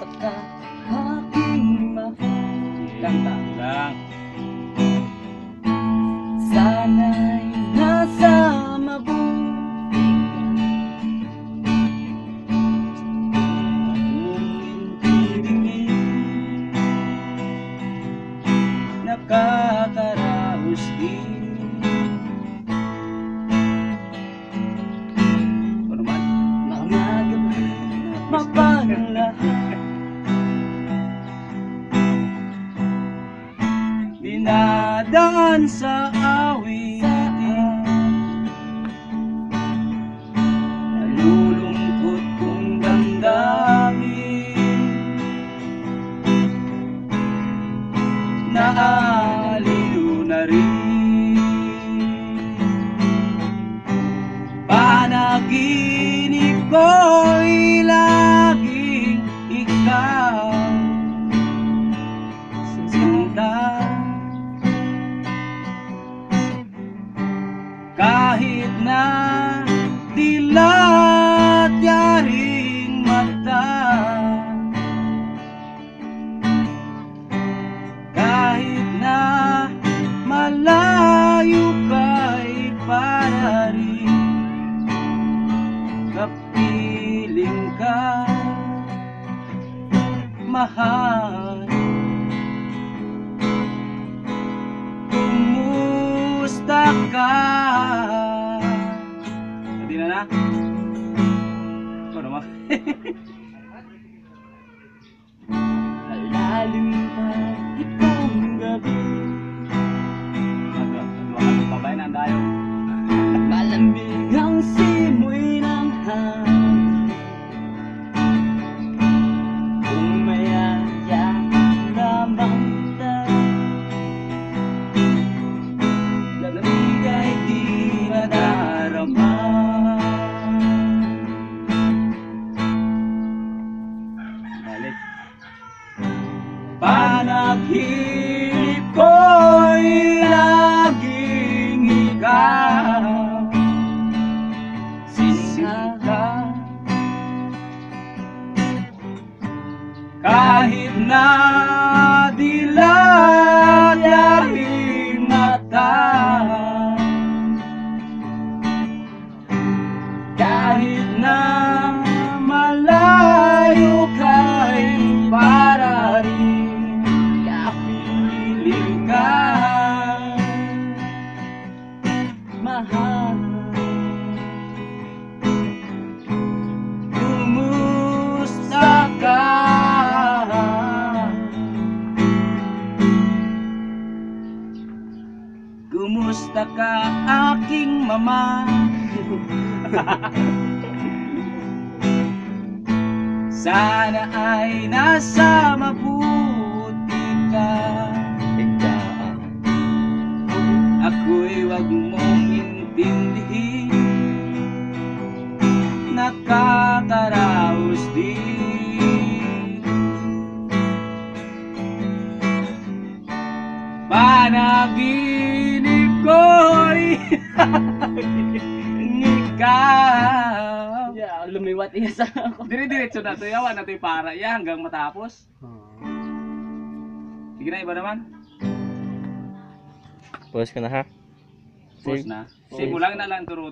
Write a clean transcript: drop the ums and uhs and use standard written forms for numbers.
Baka aking mahal. Kanta lang. Sana'y nasa mabuti Nakakaraos din. Ano naman? mga gabi mapanglahat. Dinadaan sa awitin, nalulungkot kong damdamin, naaliw na rin. Panaginip ko'y laging ikaw, sinta. Kahit na dilat yaring mata, kahit na malayo ka'y para rin kapiling ka, mahal. Kumusta ka? Hindi na? Ito naman. Malalim pa itong gabi, Pabay na ang dayo. malamig ang simoy ng hangin. Kung mayaya lamang tayo, lamig ay di nadarama. Balik. Panaginip ko'y laging ikaw, sinta. Kahit na dilat yaring mata, kahit na malayo ka'y para rin kapiling ka, Mahal, kumusta ka? Kumusta ka aking mama? Sana ay nasa mabuti ka. Ako'y wag mong intindihin, nakakaraos din. Panaginip ko'y ikaw. yeah, lumiwat iya sa ako. Dire-diretso na to, yawan na to yung para ya hanggang matapos. Sige na, iba naman. Pause ko na ha. Pause na. Simulan na lang turo.